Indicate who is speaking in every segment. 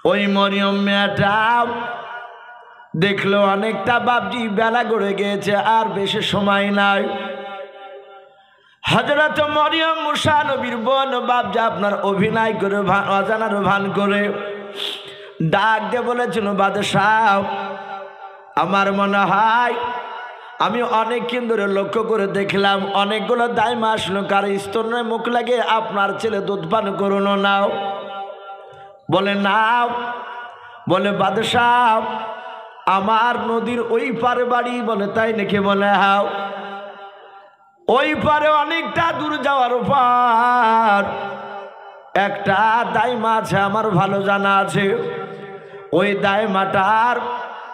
Speaker 1: ওই মরিয়ম মেয়েটা দেখলো অনেকটা বাপজি বেলা গড়ে গিয়েছে, আর বেশি সময় নাই। হযরত মরিয়ম মুসা নবীর বোন বাপজি আপনার অভিনয় করে অজানার ভান করে ডাক দিয়ে বলেছিল, বাদশাহ আমার মনে হয় আমি অনেকক্ষণ ধরে লক্ষ্য করে দেখলাম অনেকগুলো দাইমা আসলো, কার স্তনে মুখ লাগে আপনার ছেলে দুধ পান করুন নাও। বলে নাও। বলে বাদশাহ আমার নদীর ওই পারে বাড়ি। বলে তাই নাকি? বলে হাও। ওই পারে অনেকটা দূর যাওয়ার পর একটা দাইমা আছে, আমার ভালো জানা আছে। ওই দাইমাটার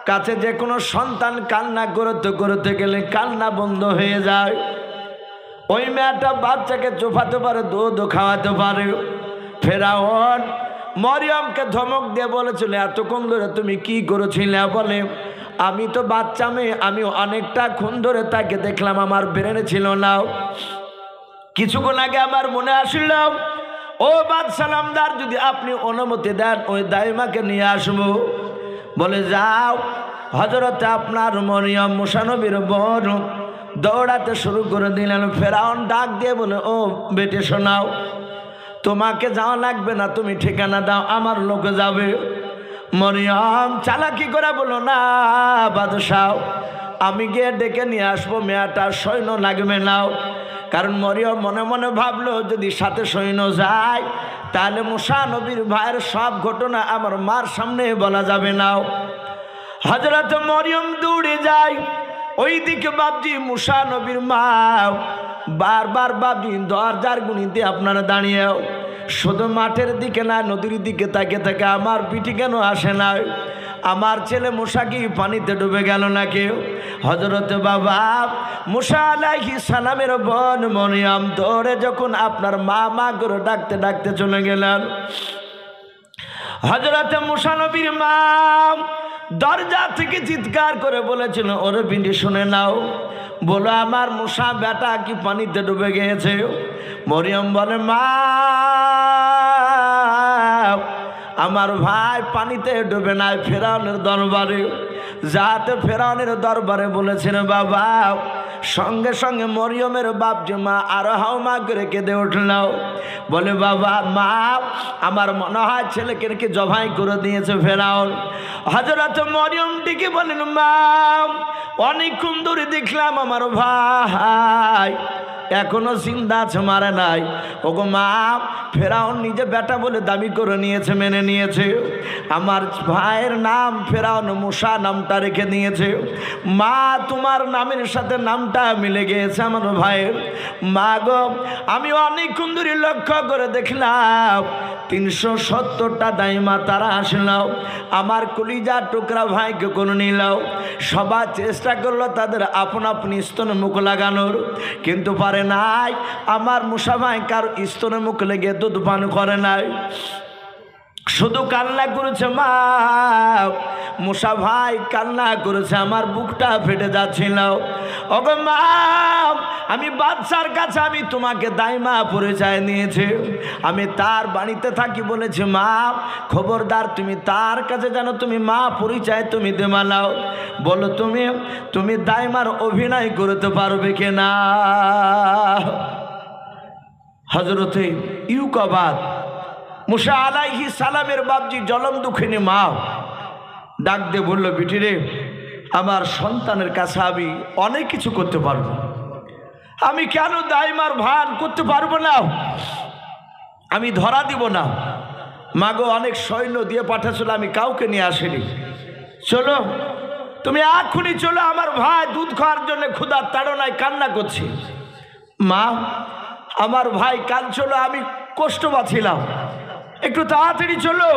Speaker 1: কাছে যে কোনো সন্তান কান্না করতে করতে গেলে কান্না বন্ধ হয়ে যায়। ওই মেয়েটা বাচ্চাকে চোফাতে পারে, দুধ খাওয়াতে পারে। ফেরাউন মরিয়মকে ধমক দিয়ে বলেছিল, এতক্ষণ ধরে তুমি কি করেছিলে? বলে আমি তো বাচ্চা মেয়ে, আমি অনেকটা ক্ষণ ধরে তাকে দেখলাম, আমার ব্রেনে ছিল না। কিছুক্ষণ আগে আমার মনে আসল, ও বাদশালামদার যদি আপনি অনুমতি দেন ওই দাইমাকে নিয়ে আসবো। বলে যাও। হযরতে আপনার মরিয়ম মুসা নবীর বোন দৌড়াতে শুরু করে দিলেন। ফেরাউন ডাক দিয়ে বলে, ও বেটে শোনাও, তোমাকে যাওয়া লাগবে না, তুমি ঠিকানা দাও, আমার লোক যাবে। মরিয়ম চালাকি করে বলো, না বাদশাহ আমি গিয়ে ডেকে নিয়ে আসবো, মেয়েটার সৈন্য লাগবে নাও। কারণ মরিয়ম মনে মনে ভাবলো যদি সাথে সৈন্য যায় তাহলে মুসা নবীর ভাইয়ের সব ঘটনা আমার মার সামনে বলা যাবে না। হযরত মরিয়ম দৌড়ে যায়। ওই দিকে বাপজি মুসা নবীর মা বারবার বাপজি দরজার গুণিতে আপনারা দাঁড়িয়ে শুধু মাঠের দিকে না নদীর দিকে তাকে তাকে আমার পিঠি কেন আসে না? আমার ছেলে মুসা কি পানিতে ডুবে গেল নাকি? হযরত বাবা মুসা আলাইহিস সালামের বোন মরিয়ম দৌড়ে যখন আপনার মা মা করে ডাকতে ডাকতে চলে গেলেন। হযরত মুসা নবীর মা দরজা থেকে চিৎকার করে বলেছিল, ওরে বিন্দি শুনে নাও, বলো আমার মুসা বেটা কি পানিতে ডুবে গিয়েছে? মরিয়ম বলে, মা আমার ভাই পানিতে ডুবে নাই, ফেরাউনের দরবারে যাতে ফেরাউনের দরবারে বলেছেন বাবা। সঙ্গে সঙ্গে মরিয়মের বাপ যে মা আরো হাওমা করে কেঁদে উঠল। বলে বাবা মা আমার মনে হয় ছেলেকে রেখে জবাই করে দিয়েছে ফেরাউন। হযরত মরিয়ম ডেকে বলেন, মা অনেকক্ষণ ধরে দেখলাম আমার ভাই এখনো জিন্দা আছে, মারে নাই। ওগো মা ফেরাউন নিজে বেটা বলে দাবি করে নিয়েছে, মেনে নিয়েছে। আমার ভাইয়ের নাম ফেরাউন মুসা নামটা রেখে দিয়েছে। মা তোমার নামের সাথে নামটা মিলে গিয়েছে আমার ভাইয়ের। মা গো আমি অনেকক্ষণ ধরে লক্ষ্য করে দেখলাম 370টা দাইমা তারা আসলো, আমার কলিজা টুকরা ভাইকে কোনো নিলাও। সবার চেষ্টা করলো তাদের আপন আপনি স্তনে মুখ লাগানোর, কিন্তু পারে নাই। আমার মুসা ভাই কারো স্তনে মুখ লেগে দুধ পান করে নাই, শুধু কান্না করেছে। মা মুসা ভাই কান্না করেছে, আমার বুকটা ফেটে যাচ্ছিল। ওগো মা আমি বাদশার কাছে আমি তোমাকে দাইমা পরিচয় নিয়েছি, আমি তার বাড়িতে থাকি বলেছে। মা খবরদার তুমি তার কাছে জানো, তুমি মা পরিচয় তুমি দেমা নাও। বলো তুমি তুমি দাইমার অভিনয় করতে পারবে কিনা? হযরতে ইউকাবাদ মুসা আলাইহিস সালামের বাপজি জলম দুঃখিনী মা ডাক দিয়ে বললো, বিটি রে আমার সন্তানের কাছে আমি অনেক কিছু করতে পারবো, আমি কেন দাইমার ভান করতে পারবো না? আমি ধরা দিব না। মাগো অনেক সৈন্য দিয়ে পাঠাচ্ছিল, আমি কাউকে নিয়ে আসিনি। চলো তুমি এক্ষুনি চলো, আমার ভাই দুধ খাওয়ার জন্য ক্ষুধার তাড়নায় কান্না করছে। মা আমার ভাই কাঁদছিল, আমি কষ্ট পাচ্ছিলাম, একটু তাড়াতাড়ি চলো।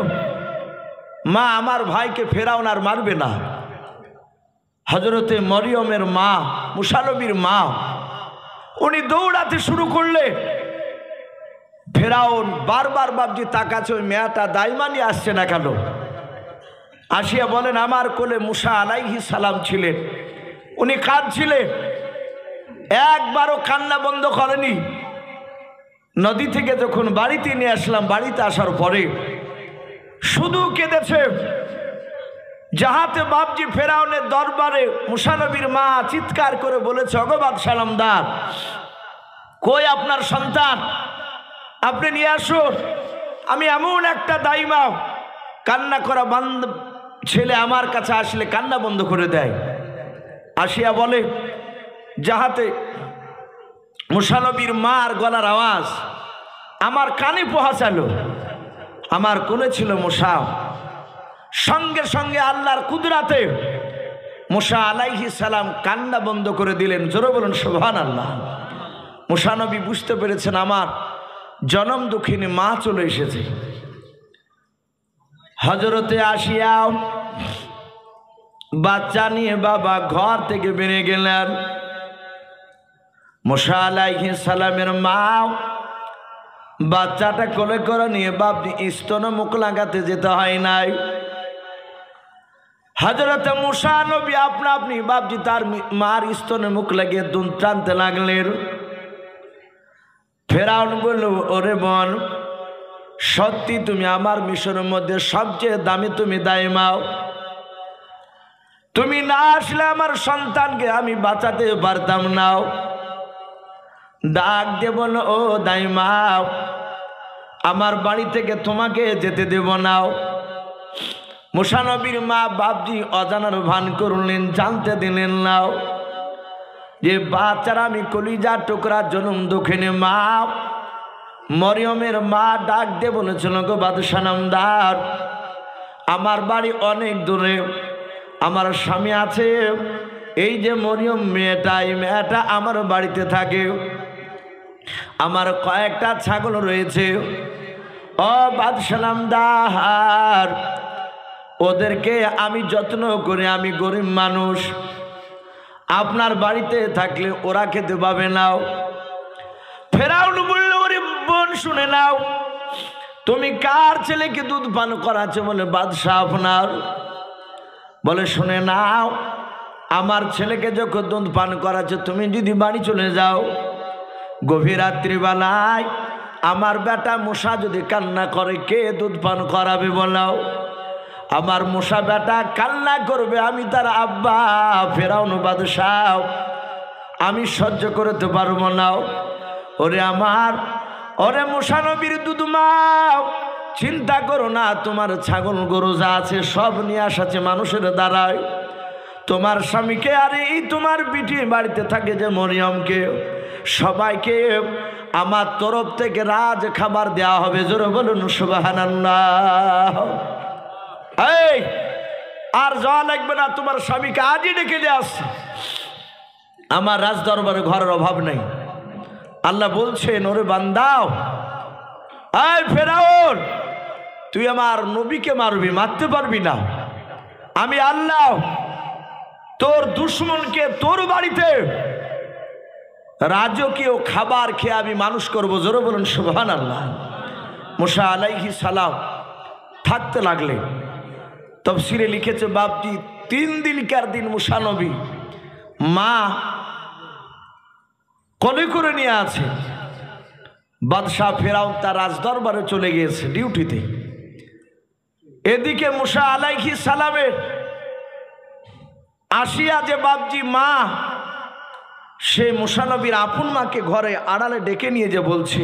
Speaker 1: মা আমার ভাইকে ফেরাউন আর মারবে না। হযরতে মরিয়মের মা মুসা নবীর মা উনি দৌড়াতে শুরু করলে। ফেরাউন বারবার বাপজি তাকাচ্ছে ওই মেয়েটা দাইমা নিয়ে আসছে না কেন। আসিয়া বলেন, আমার কোলে মুসা আলাইহিস সালাম ছিলেন, উনি কাঁদছিলেন, একবারও কান্না বন্ধ করেনি। নদী থেকে যখন বাড়িতে নিয়ে আসলাম, বাড়িতে আসার পরে শুধু কেঁদেছে। যাহাতে বাপজি ফেরাউনের দরবারে মুসা নবীর মা চিৎকার করে বলেছে, ওগো বাদশাহ নামদার, কই আপনার সন্তান, আপনি নিয়ে আসুন। আমি এমন একটা দাইমা, কান্না করা বন্ধ ছেলে আমার কাছে আসলে কান্না বন্ধ করে দেয়। আসিয়া বলে, যাহাতে মুসা নবীর মার গলার আওয়াজ আমার কানে পৌঁছালো। আমার কোলে ছিল মুসা। সঙ্গে সঙ্গে আল্লাহর কুদরাতে মুসা আলাইহিস সালাম কান্না বন্ধ করে দিলেন। জোরে বলুন সুবহানাল্লাহ। মুসা নবী বুঝতে পেরেছেন আমার জনম দুঃখিনী মা চলে এসেছে। হজরতে আসিয়া বাচ্চা নিয়ে বাবা ঘর থেকে বেরিয়ে গেলেন। মুসা আলাইহিস সালামের মা বাচ্চাটা কোলে করে নিয়ে বাপজি স্তন মুখ লাগাতে যেতে হয় নাই। হযরতে মুসা নবী আপনা আপনি বাপজি তার মার স্তনে মুখ লাগিয়ে দুধ টানতে লাগলেন। ফেরাউন বলল, ওরে বোন, সত্যি তুমি আমার মিশরের মধ্যে সবচেয়ে দামি তুমি দাইমাও। তুমি না আসলে আমার সন্তানকে আমি বাঁচাতে পারতাম না। ডাক দিয়ে বলল, ও দাইমাও, আমার বাড়ি থেকে তোমাকে যেতে দেব না। মুসা নবীর মা বাপজি অজানার ভান করলেন, জানতে দিলেন না যে বাচ্চারা আমি কলিজার টুকরা জনম দুঃখিনী মা মরিয়মের মা ডাক দিয়ে বলেছিল, গো বাদশাহ নামদার, আমার বাড়ি অনেক দূরে, আমার স্বামী আছে, এই যে মরিয়ম মেয়েটা, এই মেয়েটা আমার বাড়িতে থাকে, আমার কয়েকটা ছাগল রয়েছে। ও বাদশাহ নামদার, ওদেরকে আমি যত্ন করে, আমি গরিব মানুষ, আপনার বাড়িতে থাকলে ওরা খেতে পাবে না। ফেরাউন বলল, ওরে বোন শুনে নাও, তুমি কার ছেলেকে দুধ পান করাচ্ছ? বলে বাদশাহ আপনার। বলে শুনে নাও, আমার ছেলেকে যখন দুধ পান করাচ্ছ, তুমি যদি বাড়ি চলে যাও, গভীর রাত্রিবেলায় আমার বেটা মুসা যদি কান্না করে, কে দুধ পান করাবে বলাও? আমার মুসা বেটা কান্না করবে, আমি তার আব্বা ফেরাউন বাদশাহ, আমি সহ্য করতে পারবো না। ওরে আমার, ওরে মুসা নবীর দুধ মাও, চিন্তা করো না, তোমার ছাগল গরু যা আছে সব নিয়ে আসাছে মানুষের দ্বারায়। তোমার স্বামীকে আর এই তোমার বিটি বাড়িতে থাকে যে মরিয়মকে, সবাইকে আমার তরফ থেকে রাজ খাবার দেওয়া হবে। জোরে বলুন সুবহানাল্লাহ। এই আর যাওয়া লাগবে না, তোমার স্বামীকে আজই ডেকে নিয়ে আসছে। আমার রাজ দরবারে ঘরের অভাব নেই। আল্লাহ বলছেন, ওরে বান্দাও, এই ফেরাউন, তুই আমার নবীকে মারবি, মারতে পারবি না। আমি আল্লাহ তোর দুশ্মনকে তোর বাড়িতে রাজকীয় খাবার খেয়ে আমি মানুষ করবো। জোরে বলুন সুবহানাল্লাহ। মুসা আলাইহিস সালাম থাকতে লাগলে। তফসিরে লিখেছে বাপজি 3 দিনকার দিন মুসা নবী মা কোলে করে নিয়ে আছে। বাদশাহ ফেরাউন তার রাজদরবারে চলে গিয়েছে ডিউটিতে। এদিকে মুসা আলাইহিস সালামের আসিয়া যে বাপজি মা, সে মুসা নবীর আপন মাকে ঘরে আড়ালে ডেকে নিয়ে যে বলছে,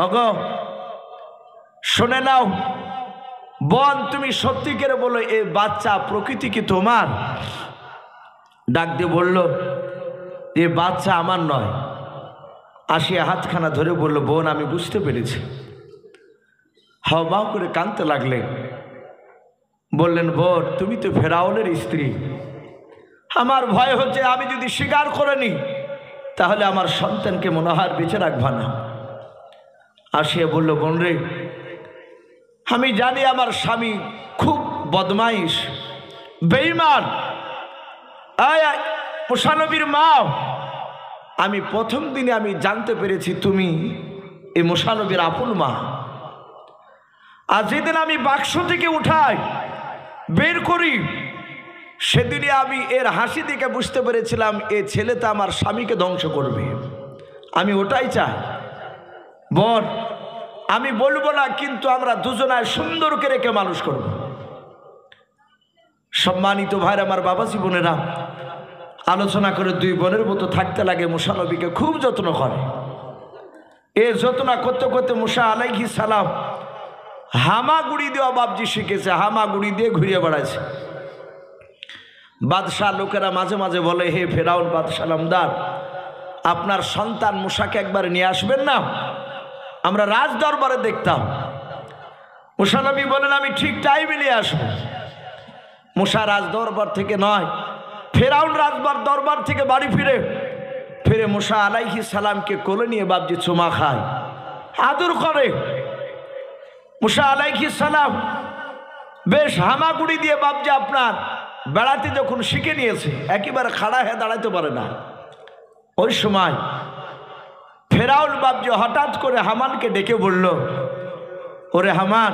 Speaker 1: ওগো শুনে নাও বোন, তুমি সত্যি করে বলো, এই বাচ্চা প্রকৃতি কি তোমার? ডাক দিয়ে বলল, এ বাচ্চা আমার নয়। আসিয়া হাতখানা ধরে বলল, বোন আমি বুঝতে পেরেছি। হাওয়া করে কাঁদতে লাগলেন। বললেন, বোন তুমি তো ফেরাউনের স্ত্রী, আমার ভয় হচ্ছে আমি যদি স্বীকার করে নি তাহলে আমার সন্তানকে মনে হয় বেঁচে রাখবা না। আসিয়া বলল, বোন রে, আমি জানি আমার স্বামী খুব বদমাইশ বেঈমান। মুসা নবীর মা, আমি প্রথম দিনে আমি জানতে পেরেছি তুমি এই মুসা নবীর আপন মা। আর যেদিন আমি বাক্স থেকে উঠাই বের করি, সেদিনে আমি এর হাসি দেখে বুঝতে পেরেছিলাম এ ছেলেটা আমার স্বামীকে ধ্বংস করবে। আমি ওটাই চাই। বোন আমি বলবো না, কিন্তু আমরা দুজনায় সুন্দরকে রেখে মানুষ করব। সম্মানিত ভাইরা আমার, বাবাজি বোনেরা, আলোচনা করে দুই বোনের মতো থাকতে লাগে। মুসা নবীকে খুব যত্ন করে। এ যত্ন করতে করতে মুসা আলাইহিস সালাম হামাগুড়ি দেওয়া বাবজি শিখেছে। হামাগুড়ি দিয়ে ঘুরিয়ে বেড়াচ্ছে। বাদশাহ লোকেরা মাঝে মাঝে বলে, হে ফেরাউন বাদশাহ নামদার, আপনার সন্তান মুসাকে একবার নিয়ে আসবেন না, আমরা রাজ দরবারে দেখতাম। মুসা নবী বলেন, আমি ঠিক টাইমে নিয়ে আসবো। মুসা রাজ দরবার থেকে নয়, ফেরাউন রাজবার দরবার থেকে বাড়ি ফিরে মুসা আলাইহিস সালামকে কোলে নিয়ে বাবজি চুমা খায়, আদর করে। মুসা আলাইহিস সালাম বেশ হামাগুড়ি দিয়ে বাবজি আপনার বেড়াতে যখন শিখে নিয়েছে, একেবারে খাড়া হয়ে দাঁড়াতে পারে না। ওই সময় ফেরাউন বাবজি হঠাৎ করে হামানকে ডেকে বলল, ওরে হামান,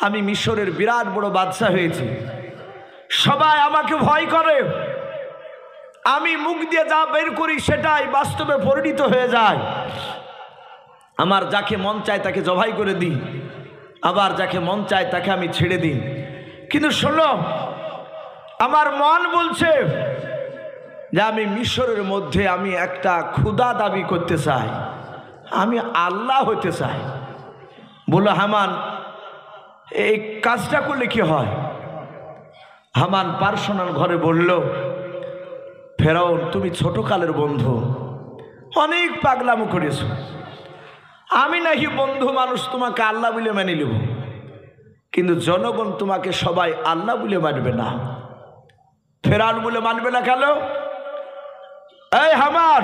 Speaker 1: আমি মিশরের বিরাট বড় বাদশাহ হয়েছি, সবাই আমাকে ভয় করে, আমি মুখ দিয়ে যা বের করি সেটাই বাস্তবে পরিণত হয়ে যায়। আমার যাকে মন চায় তাকে জবাই করে দিই, আবার যাকে মন চায় তাকে আমি ছেড়ে দিই। কিন্তু শোনো, আমার মন বলছে যে আমি মিশরের মধ্যে আমি একটা ক্ষুধা দাবি করতে চাই, আমি আল্লাহ হতে চাই। বলো, হামান এই কাজটা করলে কি হয়? হামান পার্সোনাল ঘরে বলল, ফেরাউন তুমি ছোটকালের বন্ধু, অনেক পাগলামো করেছ, আমি নাকি বন্ধু মানুষ তোমাকে আল্লাহ বলে মেনে নেব, কিন্তু জনগণ তোমাকে সবাই আল্লাহ বলে মানবে না। ফেরাউন বলে মানবে না কেন? এই হামান,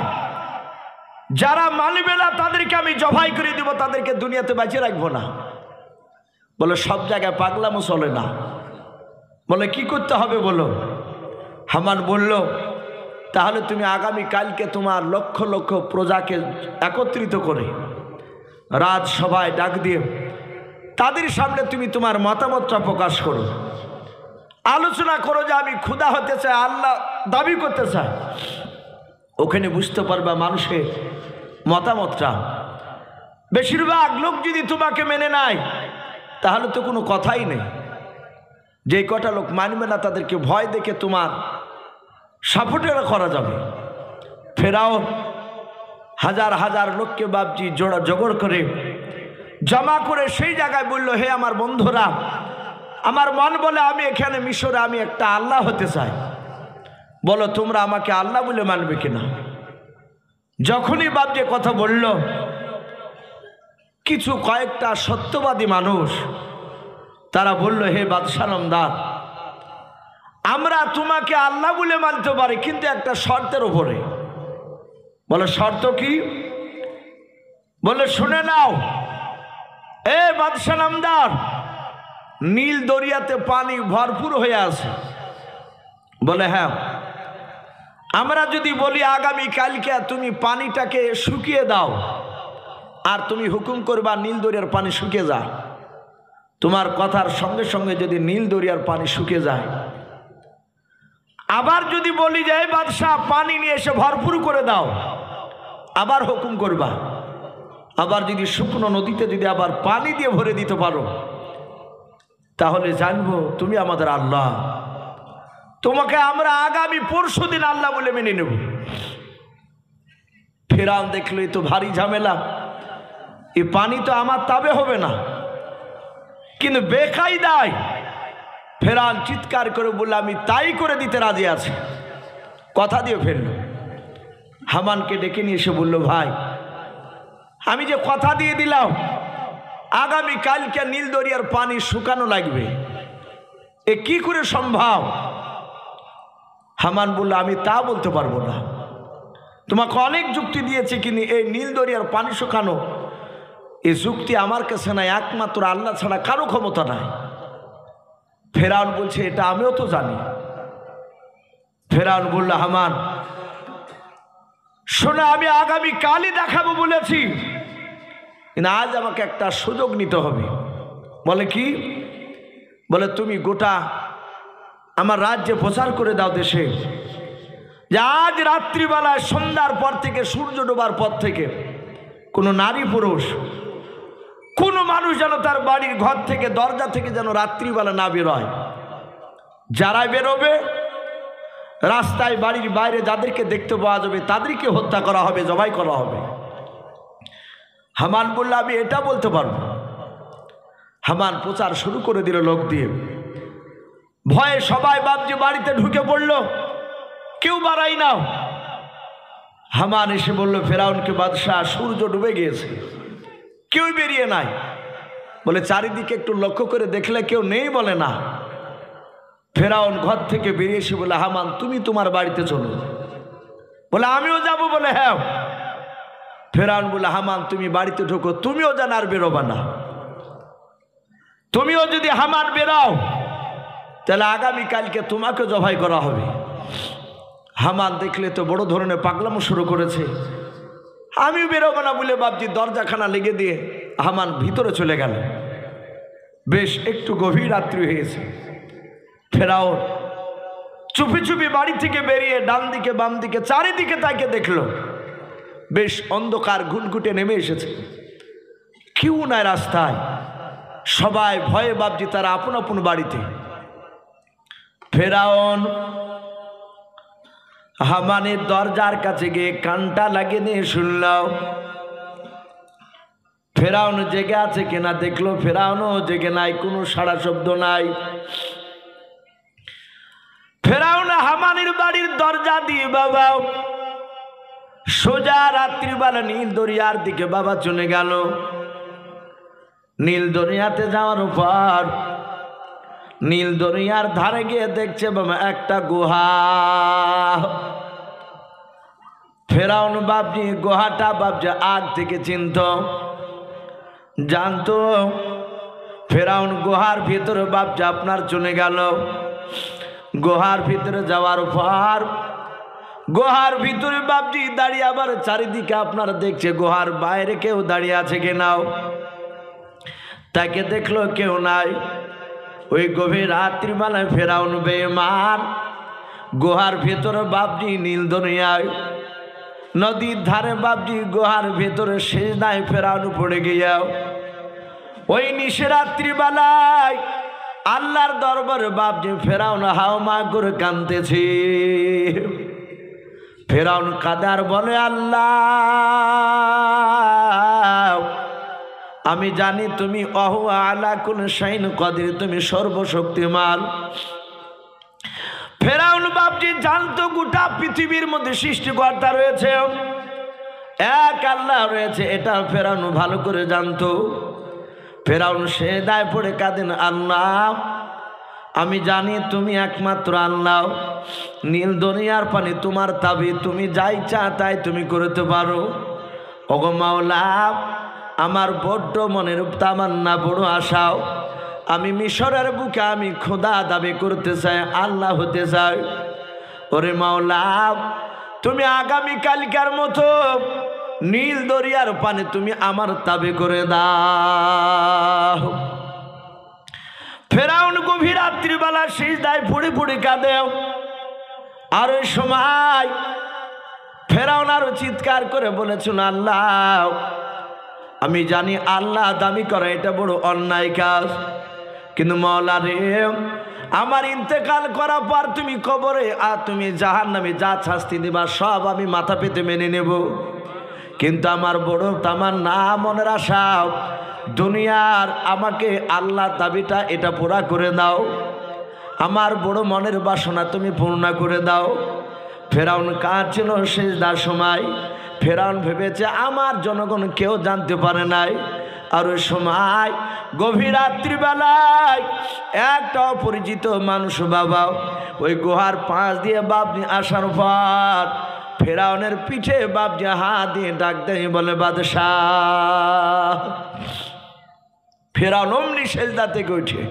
Speaker 1: যারা মানবে না তাদেরকে আমি জবাই করে দেব, তাদেরকে দুনিয়াতে বাঁচিয়ে রাখবো না। বলে সব জায়গায় পাগলামো চলে না। বলে কি করতে হবে বলো? হামান বলল, তাহলে তুমি আগামী কালকে তোমার লক্ষ লক্ষ প্রজাকে একত্রিত করে রাজসভায় ডাক দিয়ে তাদের সামনে তুমি তোমার মতামতটা প্রকাশ করো, আলোচনা করো যে আমি ক্ষুধা হতে চাই, আল্লাহ দাবি করতে চাই। ওখানে বুঝতে পারবা মানুষের মতামতটা। বেশিরভাগ লোক যদি তোমাকে মেনে নেয় তাহলে তো কোনো কথাই নেই। যে কটা লোক মানবে না তাদেরকে ভয় দেখে তোমার সাপোর্টেরা করা যাবে। ফেরাউন হাজার হাজার লোককে বাবজি জোড়া জোগাড় করে জমা করে সেই জায়গায় বলল, হে আমার বন্ধুরা, আমার মন বলে আমি এখানে মিশরে আমি একটা আল্লাহ হতে চাই, বলো তোমরা আমাকে আল্লাহ বলে মানবে কিনা? যখনই বাবজি কথা বলল, কিছু কয়েকটা সত্যবাদী মানুষ তারা বলল, হে বাদশাহ নামদার, আমরা তোমাকে আল্লাহ বলে মানতে পারি, কিন্তু একটা শর্তের উপরে। বলে শর্ত কি? বলে শুনে নাও, এ বাদশাহ নামদার, নীল দরিয়াতে পানি ভরপুর হয়ে আছে। বলে হ্যাঁ। আমরা যদি বলি আগামী কালকে তুমি পানিটাকে শুকিয়ে দাও, আর তুমি হুকুম করবা নীল দরিয়ার পানি শুকিয়ে যায়, তোমার কথার সঙ্গে সঙ্গে যদি নীল দরিয়ার পানি শুকিয়ে যায়, আবার যদি বলি যে এই বাদশাহ পানি নিয়ে এসে ভরপুর করে দাও, আবার হুকুম করবা, আবার যদি শুকনো নদীতে যদি আবার পানি দিয়ে ভরে দিতে পারো, তাহলে জানবো তুমি আমাদের আল্লাহ, তোমাকে আমরা আগামী পরশুদিন আল্লাহ বলে মেনে নেব। ফেরাউন দেখলো এই তো ভারী ঝামেলা, এই পানি তো আমার তাবে হবে না, কিন্তু বেকায়দায় ফেরাউন চিৎকার করে বলল, আমি তাই করে দিতে রাজি আছি, কথা দিয়ে ফেলল। হামানকে ডেকে নিয়ে এসে বলল, ভাই আমি যে কথা দিয়ে দিলাম আগামী কালকে নীল দরিয়ার পানি শুকানো লাগবে, এ কি করে সম্ভব? হামান বলল, আমি তা বলতে পারবো না, তোমাকে অনেক যুক্তি দিয়েছে, কিন্তু এই নীল দরিয়ার পানি শুকানো এই যুক্তি আমার কাছে নাই, একমাত্র আল্লাহ ছাড়া কারো ক্ষমতা নাই। ফেরাউন বলছে, এটা আমিও তো জানি। ফেরাউন বলল, হামান শোনো, আমি আগামী কালই দেখাবো বলেছি, কিন্তু আজ আমাকে একটা সুযোগ নিতে হবে। বলে কি? বলে তুমি গোটা আমার রাজ্যে প্রচার করে দাও দেশে, যে আজ রাত্রিবেলায় সন্ধ্যার পর থেকে সূর্য ডোবার পর থেকে কোনো নারী পুরুষ মানুষ যেন তার বাড়ির ঘর থেকে দরজা থেকে যেন রাত্রিবেলা না বেরোয়। যারা বেরোবে রাস্তায় বাড়ির বাইরে যাদেরকে দেখতে পাওয়া যাবে তাদেরকে হত্যা করা হবে, জবাই করা হবে। হামান বলল আমি এটা বলতে পারবো। হামান প্রচার শুরু করে দিল লোক দিয়ে। ভয়ে সবাই বাপজি বাড়িতে ঢুকে পড়ল, কেউ বাড়াই নাও। হামান এসে বলল ফেরাউনকে বাদশাহ সূর্য ডুবে গিয়েছে, কেউ বেরিয়ে নাই। বলে চারিদিকে একটু লক্ষ্য করে দেখলে কেউ নেই, বলে না। ফেরাউন ঘর থেকে বেরিয়ে এসে বলে হামান তুমি তোমার বাড়িতে চলো। বলে আমিও যাব। বলে হ্যাঁ। ফেরাউন বলে হামান তুমি বাড়িতে ঢোকো, তুমিও যেন আর বেরোবা না। তুমিও যদি হামান বেরাও তাহলে আগামীকালকে তোমাকে জবাই করা হবে। হামান দেখলে তো বড় ধরনের পাগলামো শুরু করেছে, আমি বেরোবো না বলে বাপজি দরজাখানা লেগে দিয়ে হামান ভিতরে চলে গেল। বেশ একটু গভীর রাত্রি হয়েছে। ফেরাউন চুপি চুপি বাড়ি থেকে বেরিয়ে ডান দিকে বাম দিকে চারিদিকে তাকে দেখলো। বেশ অন্ধকার ঘুটঘুটে নেমে এসেছে, কেউ নাই রাস্তায়, সবাই ভয়ে বাপজি তারা আপন আপন বাড়িতে। ফেরাউন হামানের দরজার কাছে গিয়ে কানটা লাগিয়ে নিয়ে শুনল ফেরাউন জেগে আছে কিনা। দেখলো ফেরাউনও জেগে নাই, কোনো সাড়া শব্দ নাই। ফেরাউন হামানের বাড়ির দরজা দিয়ে বাবা সোজা রাত্রিবেলা নীল দরিয়ার দিকে বাবা চলে গেল। নীল দরিয়াতে যাওয়ার পর নীল দরিয়ার ধারে গিয়ে দেখছে বাবা একটা গুহা। ফেরাউন বাপজি গুহাটা বাপজি আগ থেকে চিনত, জানতো। ফেরাউন গুহার ভিতরে বাপজি আপনার চলে গেল। গুহার ভিতরে যাওয়ার পর গুহার ভিতরে বাপজি দাঁড়িয়ে আবার চারিদিকে আপনার দেখছে গুহার বাইরে কেউ দাঁড়িয়ে আছে কিনাও। তাকে দেখলো কেউ নাই। ওই গভীর রাত্রিবেলায় ফেরাউন বেঈমান গুহার ভেতরে বাপজি নীল দরিয়ায় নদীর ধারে বাপজি গুহার ভেতরে সিজদায় ফেরাউন পড়ে গিয়াও ওই নিশরাত্রিবেলায় আল্লাহর দরবারে বাপজি ফেরাউন হাওমা করে কাঁদতেছে। ফেরাউন কাদার বলে আল্লাহ আমি জানি তুমি অহু আলা কুল্লি শাইইন কাদির, তুমি সর্বশক্তিমান। ফেরাউন বাপজি জানতো গোটা পৃথিবীর মধ্যে সৃষ্টিকর্তা রয়েছে, এক আল্লাহ রয়েছে, এটা ফেরাউন ভালো করে জানতো। ফেরাউন সেজদায় পড়ে কাঁদেন আল্লাহ আমি জানি তুমি একমাত্র আল্লাহ, নীল দরিয়ার পানি তোমার তাবি, তুমি যাই চা তাই তুমি করতে পারো। ওগো মাওলা আমার বড্ড মনের তামান্না, বড় আশাও, আমি মিশরের বুকে আমি খোদা দাবি করতে চাই, আল্লাহ হতে চাই। ওরে মাওলা তুমি আগামীকালকার মতো নীল দরিয়ার পানি তুমি আমার তাবে করে দাও। ফেরাউন গভীর রাত্রিবেলা সিজদায় পড়ে পড়ে কাঁদে। আর ওই সময় ফেরাউন আরো চিৎকার করে বলেছেন আল্লাহ আমি জানি আল্লাহ দাবি করা এটা বড় অন্যায় কাজ, কিন্তু মাওলা রে আমার ইন্তেকাল করার পর তুমি কবরে আর তুমি জাহান্নামে যা শাস্তি দিবা সব আমি মাথা পেতে মেনে নেব, কিন্তু আমার বড় তামান্না মনের আশা দুনিয়ার আমাকে আল্লাহ দাবিটা এটা পুরা করে দাও, আমার বড় মনের বাসনা তুমি পূর্ণ করে দাও। ফেরাউন কাঁদছিল সিজদার সময়। ফেরাউন ভেবেছে আমার জনগণ কেউ জানতে পারে নাই। আর ওই সময় গভীর রাত্রিবেলায় একটা অপরিচিত মানুষ বাবা ওই গুহার পাশ দিয়ে বাপনি আসার পর ফেরাউনের পিঠে বাপজি হাত দিয়ে ডাক দেয়, বলে বাদশাহ। ফেরাউন অমনি সেজদা থেকে উঠে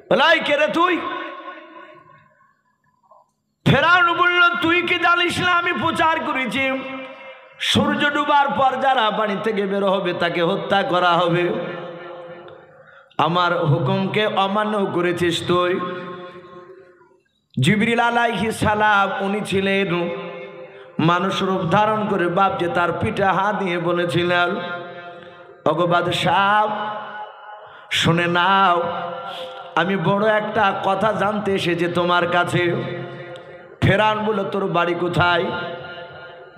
Speaker 1: বলাই কে রে তুই? ফেরাউন বলল তুই কি জানিস না আমি প্রচার করেছি সূর্য ডুবার পর যারা বাড়ি থেকে বের হবে তাকে হত্যা করা হবে, আমার হুকুমকে অমান্য করেছিস তুই। জিবরিল আলাইহিস সালাম উনি ছিলেন মানুষ রূপ ধারণ করে বাপ যে তার পিঠে হাত দিয়ে বলেছিলেন ওগো বাদশাহ শুনে নাও, আমি বড় একটা কথা জানতে এসেছি তোমার কাছে। ফেরাউন বলে, তোর বাড়ি কোথায়?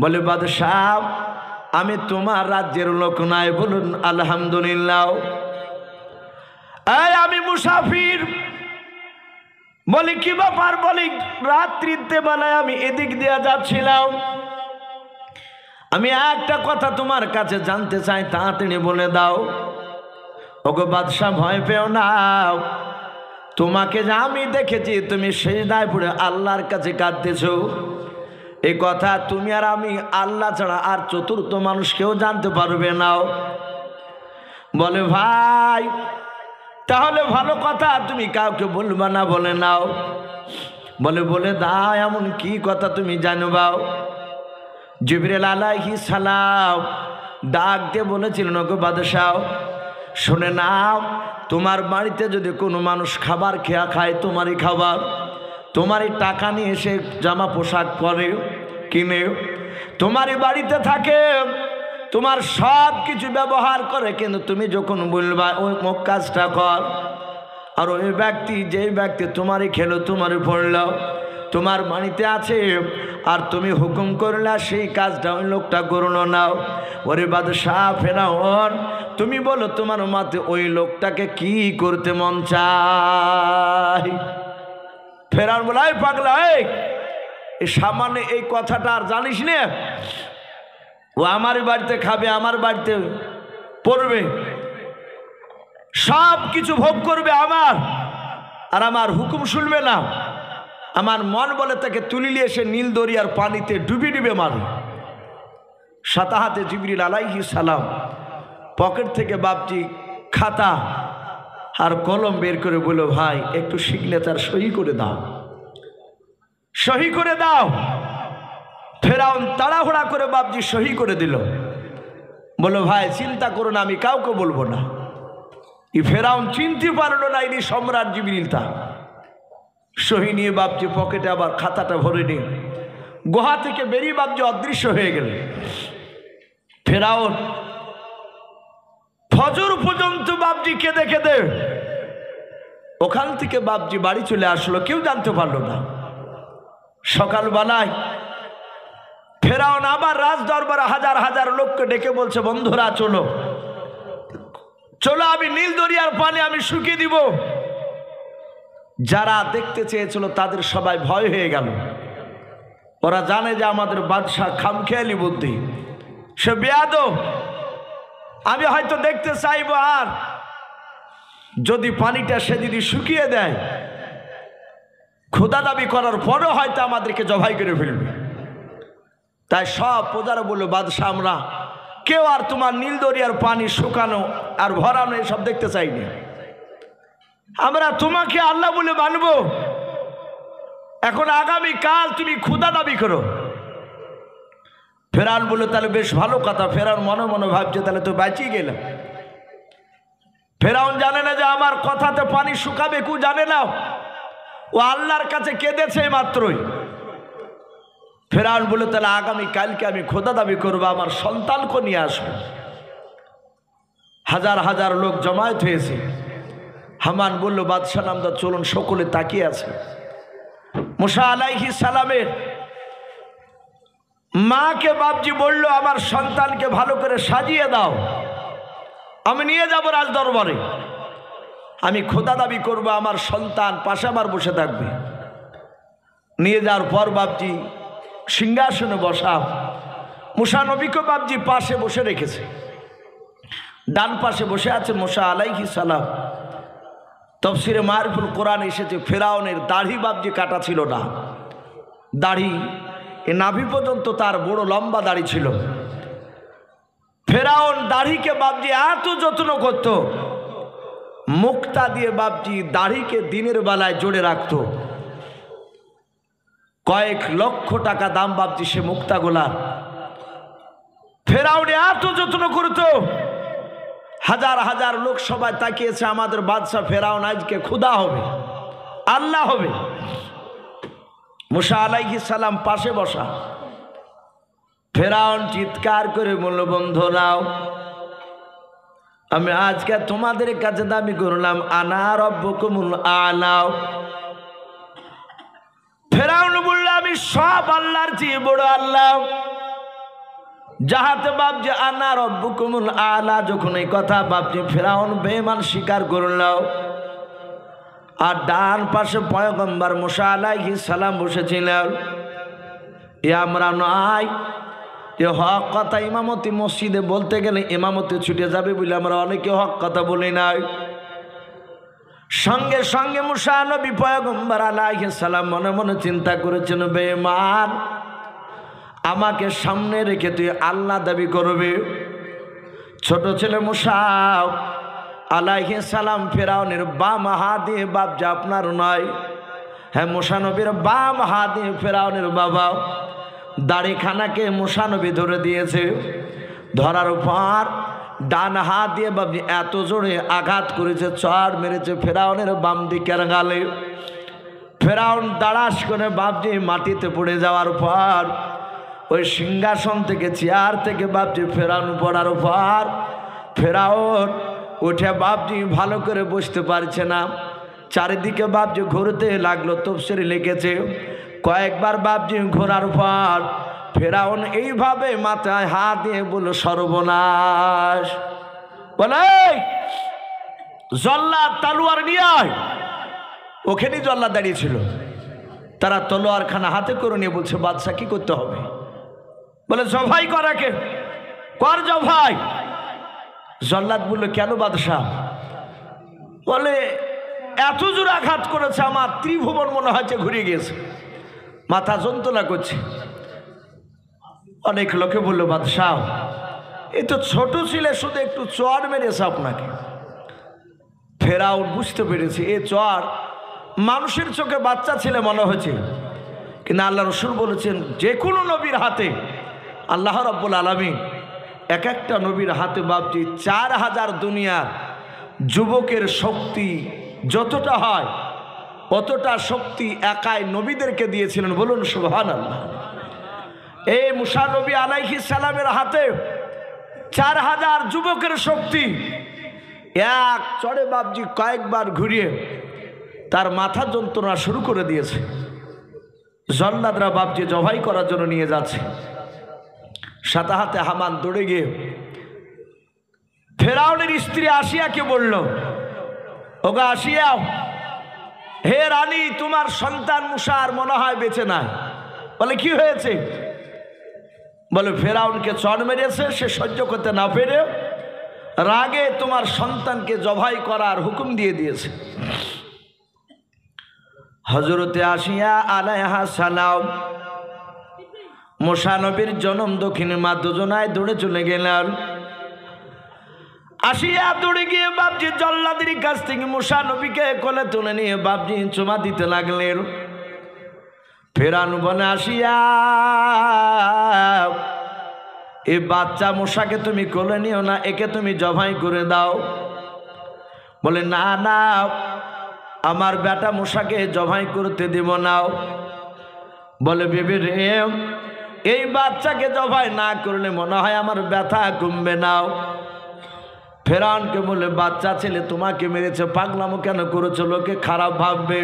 Speaker 1: বলে, বাদশাহ আমি তোমার রাজ্যের লোক নাই। বলুন আলহামদুলিল্লাহ। এই আমি মুসাফির। বলি কি ব্যাপার? বলি রাত্রিতে বেলায় আমি এদিক দিয়ে যাচ্ছিলাম, আমি একটা কথা তোমার কাছে জানতে চাই, তাড়াতাড়ি বলে দাও। ওগো বাদশাহ ভয় পেও না, তোমাকে যে আমি দেখেছি তুমি সিজদায় পড়ে আল্লাহর কাছে কাঁদতেছো, এই কথা তুমি আর আমি আল্লাহ ছাড়া আর চতুর্থ মানুষ কেউ জানতে পারবে না। বলে ভাই তাহলে ভালো কথা, তুমি কাউকে বলবা না, বলে নাও। বলে দাও, এমন কি কথা তুমি জানবাও? জিবরিল আলাইহিস সালাম ডাক দিয়ে বলেছিলেন, ওগো বাদশাহ শুনে নাও, তোমার বাড়িতে যদি কোনো মানুষ খাবার খেয়া খায়, তোমারই খাবার, তোমারই টাকা নিয়ে এসে জামা পোশাক পরে কিনে তোমারই বাড়িতে থাকে, তোমার সব কিছু ব্যবহার করে, কিন্তু তুমি যখন বলবা ওই কাজটা কর, আর ওই ব্যক্তি যেই ব্যক্তি তোমারই খেলো, তোমারই পড়লো, তোমার বাড়িতে আছে, আর তুমি হুকুম করলা সেই কাজটা ওই লোকটা করলো নাও। ওরে বাদশাহ ফেরাউন, তুমি বলো তোমার মতে ওই লোকটাকে কি করতে মন চায়? ফেরাউন বলে, এই পাগলা, এই সামান্য এই কথাটা আর জানিস না? ও আমার বাড়িতে খাবে, আমার বাড়িতে পড়বে, সব কিছু ভোগ করবে আমার, আর আমার হুকুম শুনবে না। আমার মন বলে তাকে তুলিলে এসে নীল দরিয়ার পানিতে ডুবি ডুবে মারে। সাথে হাতে জিবরিল আলাইহিস সালাম পকেট থেকে বাপজি খাতা আর কলম বের করে বলল, ভাই একটু সিগনেচার সহি করে দাও, সহি করে দাও। ফেরাউন তাড়াহুড়া করে বাপজি সহি করে দিল। বলল, ভাই চিন্তা করো না, আমি কাউকে বলবো না। এই ফেরাউন চিনতে পারলো না ইনি সম্রাট জিবরিল। তা সহি নিয়ে বাপজি পকেটে আবার খাতাটা ভরে নিয়ে গুহা থেকে বেরিয়ে বাপজি অদৃশ্য হয়ে গেল। ফেরাউন ফজর পর্যন্ত বাপজি কেঁদে কেঁদে ওখান থেকে বাপজি বাড়ি চলে আসলো, কেউ জানতে পারলো না। সকালবেলায় ফেরাউন আবার রাজ দরবারে হাজার হাজার লোককে ডেকে বলছে, বন্ধুরা চলো চলো, আমি নীল দরিয়ার পানি আমি শুকিয়ে দিব। যারা দেখতে চেয়েছিল তাদের সবাই ভয় হয়ে গেল। ওরা জানে যে আমাদের বাদশাহ খামখেয়ালি বুদ্ধি, সে বেয়াদব, আমি হয়তো দেখতে চাইব, আর যদি পানিটা সে যদি শুকিয়ে দেয়, খোদা দাবি করার পরও হয়তো আমাদেরকে জবাই করে ফেলবে। তাই সব প্রজারা বললো, বাদশাহ আমরা কেউ আর তোমার নীল দরিয়ার পানি শুকানো আর ভরানো এসব দেখতে চাইনি, আমরা তোমাকে আল্লাহ বলে মানবো। এখন আগামী কাল তুমি খোদা দাবি করো। ফেরাউন বললো, তাহলে বেশ ভালো কথা। ফেরাউন মনে মনে ভাবছে, তাহলে তো বাঁচিয়ে গেলাম। ফেরাউন জানে না যে আমার কথাতে পানি শুকাবে, কেউ জানে না। ও আল্লাহর কাছে কেঁদেছে মাত্রই। ফেরাউন বললো, তাহলে আগামী কালকে আমি খোদা দাবি করবো, আমার সন্তানকে নিয়ে আসবো। হাজার হাজার লোক জমায়েত হয়েছে। হামান বলল, বাদশাহ নামদার চলুন, সকলে তাকিয়ে আছে। মুসা আলাইহিস সালামের মাকে বাপজি বলল, আমার সন্তানকে ভালো করে সাজিয়ে দাও, আমি নিয়ে যাব রাজ দরবারে, আমি খোদা দাবি করব, আমার সন্তান পাশে আমার বসে থাকবে। নিয়ে যাওয়ার পর বাপজি সিংহাসনে বসা, মুসা নবীকে বাপজি পাশে বসে রেখেছে। ডান পাশে বসে আছে মুসা আলাইহিস সালাম। তাফসীরে মারিফুল কোরআন এসেছে, ফেরাউনের দাড়ি বাপজি কাটা ছিল না, দাড়ি এ নাভি পর্যন্ত তার বড় লম্বা দাড়ি ছিল। ফেরাউন দাড়িকে বাপজি এত যত্ন করত, মুক্তা দিয়ে বাপজি দাড়িকে দিনের বেলায় জোড়ে রাখত। কয়েক লক্ষ টাকা দাম বাপজি সে মুক্তাগুলার। ফেরাউন এত যত্ন করত, হাজার হাজার লোক সবাই তাকিয়েছে, আমাদের বাদশাহ ফেরাউন আজকে খোদা হবে, আল্লাহ হবে। মুসা আলাইহিস সালাম পাশে বসা। ফেরাউন চিৎকার করে বলল, বন্ধুরাও আমি আজকে তোমাদের কাছে দাবি করলাম আনা রব্বুকুমুল আ'লা। ফেরাউন বলল আমি সব আল্লাহর চেয়ে বড় আল্লাহ। যাহাতে বাপজি আনা রব্বুকুমুল আ'লা, যখন এই কথা বাপজি ফেরাউন বেঈমান স্বীকার করল, আর ডান পাশে পয়গম্বর মুসা আলাইহিস সালাম বসেছিলেন। আমরা নয় যে হক কথা ইমামতি মসজিদে বলতে গেলে ইমামতি ছুটে যাবে বলে আমরা অনেকে হক কথা বলি নাই। সঙ্গে সঙ্গে মুসা নবী পয়গম্বর আলাইহিস সালাম মনে মনে চিন্তা করেছেন, বেঈমান আমাকে সামনে রেখে তুই আল্লাহ দাবি করবে। ছোট ছেলে মুসা আলাইহিস সালাম ফেরাউনের বাম হাত দিয়ে, বাপ যা আপনার নয়, হ্যাঁ মুসা নবীর বাম হাত দিয়ে ফেরাউনের বাবা দাড়িখানাকে মুসা নবী ধরে দিয়েছে। ধরার পর ডান হাত দিয়ে বাপজি এত জোরে আঘাত করেছে, চড় মেরেছে ফেরাউনের বাম দিকের গালে। ফেরাউন দাঁড়াস করে বাপজি মাটিতে পড়ে যাওয়ার পর ওই সিংহাসন থেকে চেয়ার থেকে বাপজি ফেরাউন পড়ার পর ফেরাউন উঠে বাপজি ভালো করে বসতে পারছে না। চারিদিকে বাপজি ঘুরতে লাগলো। তফসিরে লিখেছে কয়েকবার বাপজি ঘোরার পর ফেরাউন এইভাবে মাথায় হাত দিয়ে বলল সর্বনাশ। বলে জল্লাদ তলোয়ার নিয়ে আয়। ওখানেই জল্লাদ দাঁড়িয়েছিল। তারা তলোয়ারখানা হাতে করে নিয়ে বলছে বাদশা কি করতে হবে? বলে জবাই করাকে কর জবাই। জল্লাদ বলল কেন বাদশা? বলে এত জোর আঘাত করেছে আমার ত্রিভুবন মনে হচ্ছে ঘুরে গিয়েছে, মাথা যন্ত্রণা করছে। অনেক লোকে বলল বাদশাহ এ তো ছোট ছিলে, শুধু একটু চর মেরেছে আপনাকে। ফেরাউন বুঝতে পেরেছে এ চর মানুষের চোখে বাচ্চা ছেলে মনে হয়েছে, কিন্তু আল্লাহ রসুল বলেছেন যে কোনো নবীর হাতে আল্লাহ রাব্বুল আলামিন এক একটা নবীর হাতে বাপজি 4000 দুনিয়ার যুবকের শক্তি যতটা হয় অতটা শক্তি একাই নবীদেরকে দিয়েছিলেন। বলুন সুবহানাল্লাহ। এই মুসা নবী আলাইহিস সালামের হাতে 4000 যুবকের শক্তি এক চড়ে বাপজি কয়েকবার ঘুরিয়ে তার মাথা যন্ত্রণা শুরু করে দিয়েছে। জল্লাদরা বাপজি জবাই করার জন্য নিয়ে যাচ্ছে। সাথে হাতে হামান দৌড়ে গিয়ে ফেরাউনের স্ত্রী আসিয়াকে বলল, ওগা আসিয়া, হে রানী তোমার সন্তান মুসা আর মনে হয় বেঁচে নাই। বলে কি হয়েছে? বলে ফেরাউনকে চড় মেরেছে, সে সহ্য করতে না পেরে রাগে তোমার সন্তানকে জবাই করার হুকুম দিয়ে দিয়েছে। হযরতে আসিয়া আলাইহা সালাম মুসা নবীর জনম দক্ষিণে মা দুজনায় দৌড়ে চলে গেলেন। আসিয়া দৌড়ে গিয়ে বাপজি জল্লাদের কাছ থেকে মুসা নবীকে কোলে তুলে নিয়ে বাপজি চুমা দিতে লাগলেন। ফেরাউন বলে আসিয়া এই বাচ্চা মুসাকে তুমি কোলে নিও না, একে তুমি জবাই করে দাও। বলে না না আমার বেটা মুসাকে জবাই করতে দেব না। বলে বেবি রে এই বাচ্চাকে জবাই না করলে মনে হয় আমার ব্যথা কমবে না। ফেরাউনকে বলে বাচ্চা ছেলে তোমাকে মেরেছে, পাগলামো কেন করেছো? লোকে খারাপ ভাববে।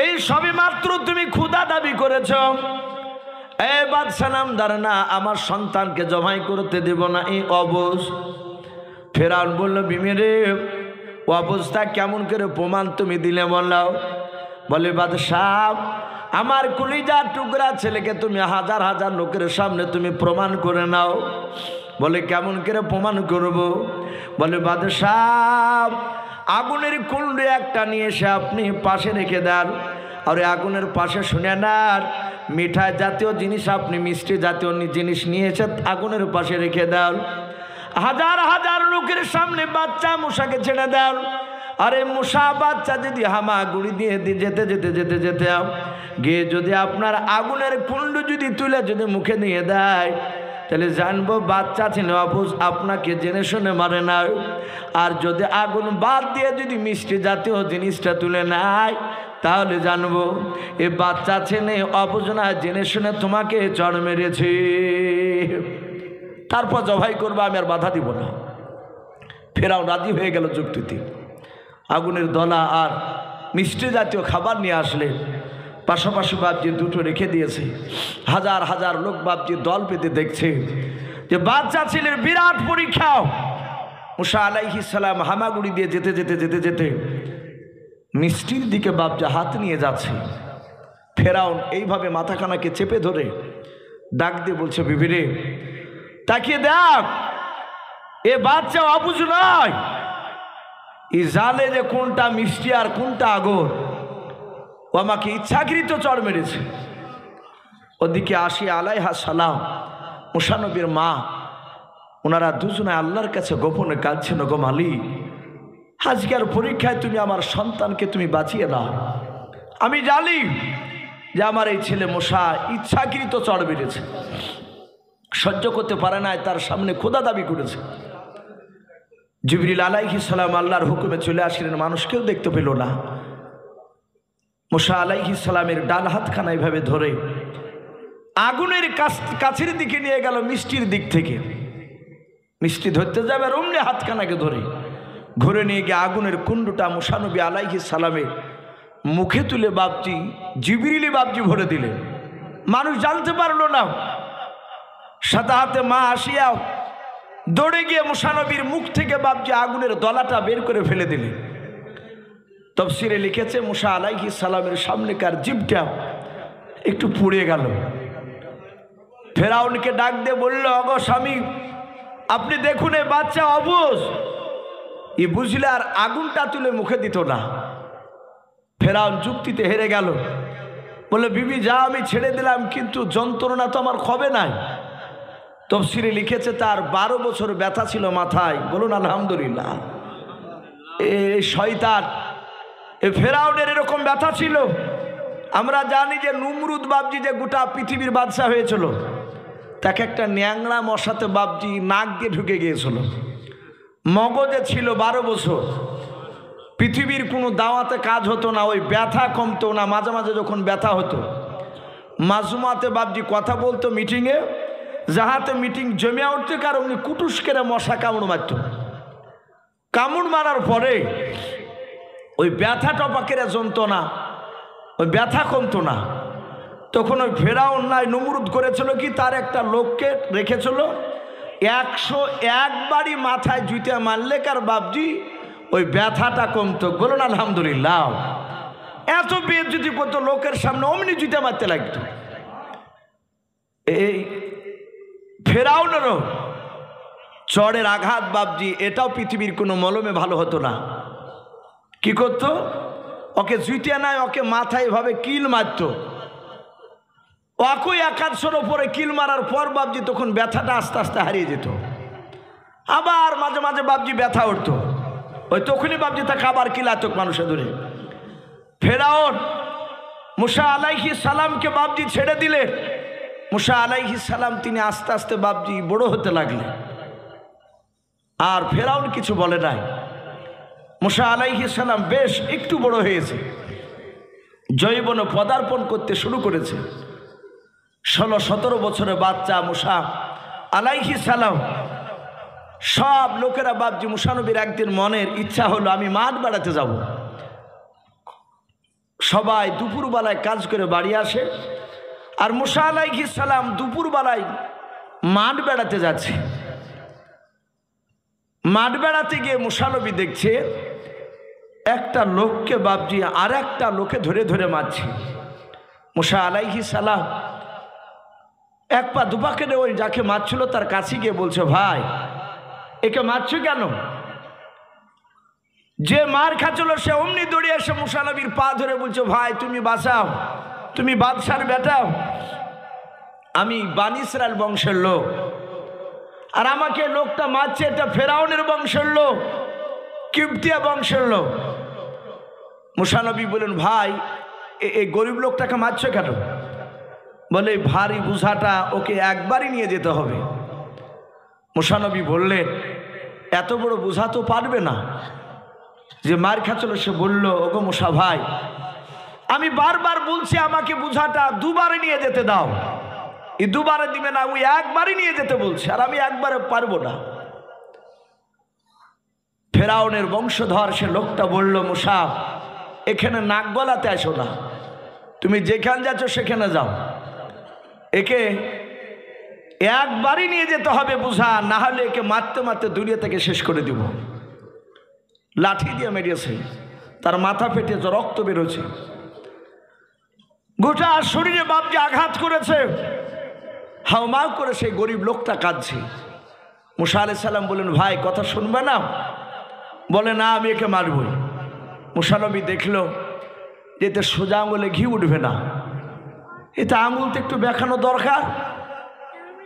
Speaker 1: এই সবই মাত্র তুমি ক্ষুধা দাবি করেছ। এই বাদশা নামদার না আমার সন্তানকে জবাই করতে দেব না এই অবুঝ। ফেরাউন বলল বিবি রে অবস্থা কেমন করে প্রমাণ তুমি দিলে বললাও? বলে বাদশাহ আমার কলিজার টুকরা ছেলেকে তুমি হাজার হাজার লোকের সামনে তুমি প্রমাণ করে নাও। বলে কেমন করে প্রমাণ করব? বলে বাদশাহ আগুনের কুণ্ডে একটা নিয়ে এসে আপনি পাশে রেখে দেন, আর আগুনের পাশে শুনে নেন মিঠাই জাতীয় জিনিস আপনি মিষ্টি জাতীয় জিনিস নিয়ে এসে আগুনের পাশে রেখে দেন। হাজার হাজার লোকের সামনে বাচ্চা মুসাকে ছেড়ে দেন। আরে মুসা বাচ্চা যদি হামাগুড়ি দিয়ে যেতে যেতে যেতে যেতে গিয়ে যদি আপনার আগুনের কুণ্ড যদি তুলে যদি মুখে দিয়ে দেয় তাহলে জানবো বাচ্চা ছিল অবুঝ, আপনাকে জেনে শুনে মারে না। আর যদি আগুন বাদ দিয়ে যদি মিষ্টি জাতীয় জিনিসটা তুলে নেয় তাহলে জানবো এ বাচ্চা ছেলে অবুঝ না, জেনে শুনে তোমাকে চড় মেরেছে। তারপর জবাই করবো, আমি আর বাধা দিব না। ফেরাউন রাজি হয়ে গেল যুক্তিতে। আগুনের দলা আর মিষ্টি জাতীয় খাবার নিয়ে আসলে পাশাপাশি বাপজি দুটো রেখে দিয়েছে। হাজার হাজার লোক বাপজি দল পেতে দেখছে যে বাচ্চা ছেলের বিরাট পরীক্ষা। মুসা আলাইহিস সালাম হামাগুড়ি দিয়ে যেতে যেতে যেতে যেতে মিষ্টির দিকে বাপজি হাত নিয়ে যাচ্ছে। ফেরাউন এইভাবে মাথাখানাকে চেপে ধরে ডাক দিয়ে বলছে, বিবি রে তাকিয়ে দেখ, এ বাচ্চা অবুঝ নয়, এই জালে যে কোনটা মিষ্টি আর কোনটা আগর, ও আমাকে ইচ্ছাকৃত চড় মেরেছে। ওদিকে আসিয়া আলাইহিস সালাম মুসা নবীর মা, ওনারা দুজনে আল্লাহর কাছে গোপনে কাঁদছেন, গো মালিক, আজকের পরীক্ষায় তুমি আমার সন্তানকে তুমি বাঁচিয়ে দাও। আমি জানি যে আমার এই ছেলে মুসা ইচ্ছাকৃত চড় মেরেছে, সহ্য করতে পারে না, তার সামনে খোদা দাবি করেছে। জিবরিল আলাইহিস সালাম আল্লাহর হুকুমে চলে আসলেন, মানুষ কেউ দেখতে পেল না। মুসা আলাইহিস সালামের ডান হাতখানা এইভাবে ধরে আগুনের কাছের দিকে নিয়ে গেল, মিষ্টির দিক থেকে মিষ্টি ধরতে যাবে আর অমনি হাতখানাকে ধরে ঘুরে নিয়ে গিয়ে আগুনের কুণ্ডটা মুসা নবী আলাইহিস সালামের মুখে তুলে বাপজি জিবরিলি বাপজি ভরে দিলেন। মানুষ জানতে পারলো না। সাথে হাতে মা আসিয়া দৌড়ে গিয়ে মুসা নবীর মুখ থেকে বাপজি আগুনের দলাটা বের করে ফেলে দিলেন। তাফসীরে লিখেছে মুসা আলাইহিস সালামের সামনেকার জিভটা একটু পুড়ে গেল। ফেরাউনকে ডাক দিয়ে বলল, অগো স্বামী, আপনি দেখুন এই বাচ্চা অবুঝ, ই বুঝলে আর আগুনটা তুলে মুখে দিত না। ফেরাউন যুক্তিতে হেরে গেল, বলে বিবি যা, আমি ছেড়ে দিলাম, কিন্তু যন্ত্রণা তো আমার হবে নাই। তাফসীরে লিখেছে তার 12 বছর ব্যথা ছিল মাথায়। বলুন আলহামদুলিল্লাহ। এই শয়তান, এ ফেরাউনের এরকম ব্যথা ছিল। আমরা জানি যে নমরুদ বাপজি যে গোটা পৃথিবীর বাদশা হয়েছিল, তাকে একটা ন্যাংরা মশাতে বাপজি নাক দিয়ে ঢুকে গিয়েছিল। মগজে ছিল 12 বছর, পৃথিবীর কোনো দাওয়াতে কাজ হতো না, ওই ব্যথা কমতো না। মাঝে মাঝে যখন ব্যথা হতো, মাজুমাতে বাপজি কথা বলতো মিটিংয়ে, যাহাতে মিটিং জমে উঠতে কারণ কুটুস করে মশা কামড় মারত। কামড় মারার পরে ওই ব্যথা টপাকের যন্ত্রণা, ওই ব্যথা কমতো না। তখন ওই ফেরাউন নাই নমরুদ করেছিল কি, তার একটা লোককে রেখেছিল, 101 বারই মাথায় জুতে মারলে কার বাপজি ওই ব্যথাটা কমতো। বলুন আলহামদুলিল্লাহ। এত বেজ্জতি করতো লোকের সামনে, অমনি জুতে মারতে লাগতো। এই ফেরাউনেরও চড়ের আঘাত বাপজি, এটাও পৃথিবীর কোনো মলমে ভালো হতো না। কি করতো, ওকে জুতে নাই, ওকে মাথায় এভাবে কিল মারত। ওকে 100 ওপরে কিল মারার পর বাপজি তখন ব্যথাটা আস্তে আস্তে হারিয়ে যেত। আবার মাঝে মাঝে বাপজি ব্যথা উঠতো, ওই তখনই বাপজি তাকে আবার কিলাতক মানুষে ধরে। ফেরাউন মুসা আলাইহিস সালামকে বাপজি ছেড়ে দিলেন। মুসা আলাইহিস সালাম তিনি আস্তে আস্তে বাপজি বড় হতে লাগলেন। আর ফেরাউন কিছু বলে নাই। মুসা আলাইহিস সালাম বেশ একটু বড় হয়েছে, জৈবনে পদার্পণ করতে শুরু করেছে। 16-17 বছরের বাচ্চা মুসা আলাইহিস সালাম। সব লোকেরা বাপজি মুসা নবীর একদিন মনের ইচ্ছা হলো, আমি মাঠ বেড়াতে যাব। সবাই দুপুরবেলায় কাজ করে বাড়ি আসে, আর মুসা আলাইহিস সালাম দুপুরবেলায় মাঠ বেড়াতে যাচ্ছে। মাঠ বেড়াতে গিয়ে মুসা নবী দেখছে একটা লোককে বাপজি আর একটা লোকে ধরে ধরে মারছে। মুসা আলাইহিস সালাম এক পা দুপা কেটে ওই যাকে মারছিল তার কাছে গিয়ে বলছে, ভাই একে মারছো কেন? যে মার খাচ্ছিল সে অমনি দৌড়ে এসে মুসা নবীর পা ধরে বলছে, ভাই তুমি বাঁচাও, তুমি বাদশার বেটাও, আমি বানী ইসরায়েল বংশের লোক, আর আমাকে লোকটা মারছে এটা ফেরাউনের বংশের লোক, কিবতিয়া বংশের লোক। মুসা নবী বলেন, ভাই এই গরিব লোকটাকে মারছো কেন? বলে ভারী বোঝাটা ওকে একবারই নিয়ে যেতে হবে। মুসা নবী বললেন, এত বড় বোঝা তো পারবে না। যে মার খাচ্ছিল সে বলল, ওগো মুসা ভাই, আমি বারবার বলছি আমাকে বোঝাটা দুবারে নিয়ে যেতে দাও। এই দুবারে দিবে না, ওই একবারই নিয়ে যেতে বলছে, আর আমি একবারে পারবো না। ফেরাউনের বংশধর সে লোকটা বলল, মুসা এখানে নাক গলাতে আসো না, তুমি যেখানে যাচ্ছ সেখানে যাও, একে একবারই নিয়ে যেতে হবে বুঝা, না হলে একে মারতে মারতে দুনিয়া থেকে শেষ করে দিব। লাঠি দিয়ে মেরিয়েছে, তার মাথা ফেটেছে, রক্ত বেরোছে, গোটা শরীরে বাপজি আঘাত করেছে, হাউমাউ করে সেই গরিব লোকটা কাঁদছে। মুসা আলাইহিস সালাম বললেন, ভাই কথা শুনবে না? বলে, না আমি একে মারবই। মুসা নবী দেখলো যে এতে সোজা আঙুলে ঘি উঠবে না, এতে আঙুল তো একটু দেখানো দরকার।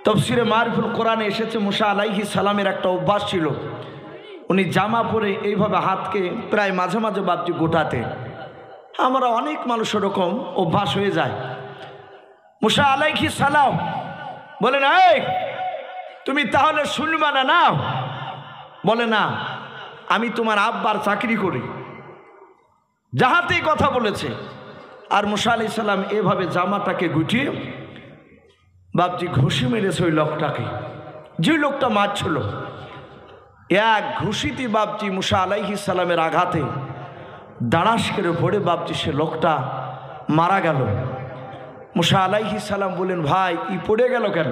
Speaker 1: তাফসীরে মারিফুল কোরআনে এসেছে মুসা আলাইহিস সালামের একটা অভ্যাস ছিল, উনি জামা পরে এইভাবে হাতকে প্রায় মাঝে মাঝে বাপজি গোটাতে। আমরা অনেক মানুষ ওরকম অভ্যাস হয়ে যায়। মুসা আলাইহিস সালাম বলেন, এই তুমি তাহলে শুনবা না? না। বলে, না আমি তোমার আব্বার চাকরি করি, যাহাতেই কথা বলেছে। আর মুসা আলাইহিস সালাম এভাবে জামাটাকে গুটিয়ে বাপজি ঘুষি মেরেছে ওই লোকটাকে, যে লোকটা মারছিল। এক ঘুষিতে বাপজি মুসা আলাইহিস সালামের আঘাতে দাঁড়াস করে পড়ে বাপজি সে লোকটা মারা গেল। মুসা আলাইহিস সালাম বলেন, ভাই ই পড়ে গেল কেন?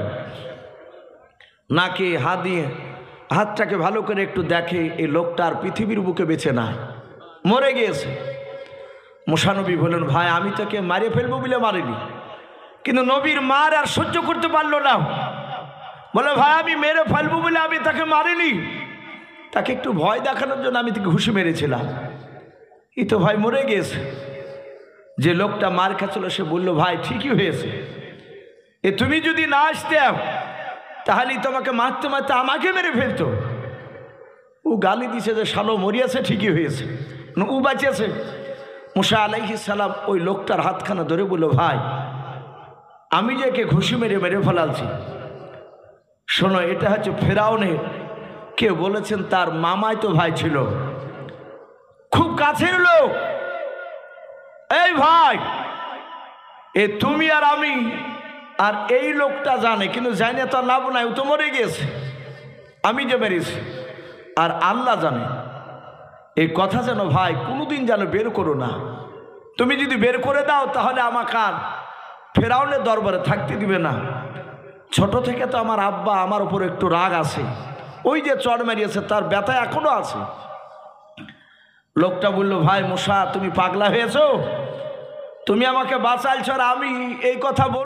Speaker 1: নাকে হাত দিয়ে হাতটাকে ভালো করে একটু দেখে, এই লোকটা আর পৃথিবীর বুকে বেঁচে নাই, মরে গিয়েছে। মুসা নবী বলেন, ভাই আমি তাকে মারে ফেলবো বলে মারিনি, কিন্তু নবীর মার আর সহ্য করতে পারলো না। বলে, ভাই আমি মেরে ফেলবো বলে আমি তাকে মারিনি, তাকে একটু ভয় দেখানোর জন্য আমি তাকে ঘুষি মেরেছিলাম, এই তো ভাই মরে গিয়েছে। যে লোকটা মার খাচ্ছিল সে বলল, ভাই ঠিকই হয়েছে, এ তুমি যদি না আসতে তাহলে তোমাকে মারতে মারতে আমাকে মেরে ফেলতো। ও গালি দিছে যে শালো মরিয়াছে, ঠিকই হয়েছে, ও বাঁচিয়েছে। মুসা আলাইহিস সালাম ওই লোকটার হাতখানা ধরে বলল, ভাই আমি যে একে ঘুষি মেরে মেরে ফেলালছি, শোনো এটা হচ্ছে ফেরাউনের, কেউ বলেছেন তার মামাই তো ভাই ছিল, খুব কাছের লোক। এই ভাই এ তুমি আর আমি আর এই লোকটা জানে, কিন্তু জানে তো লাভ নাই, ও তো মরে গিয়েছে, আমি যে মেরেছি আর আল্লাহ জানে। এই কথা যেন ভাই কোনোদিন যেন বের করো না, তুমি যদি বের করে দাও তাহলে আমাকে আর ফেরাউনের দরবারে থাকতে দিবে না। ছোট থেকে তো আমার আব্বা আমার উপর একটু রাগ আছে, ওই যে চড় মেরিয়েছে তার ব্যথা এখনো আছে। লোকটা বলল, ভাই মুসা তুমি পাগলা হয়েছো, তুমি আমাকে বাঁচাইছো আর আমি এই কথা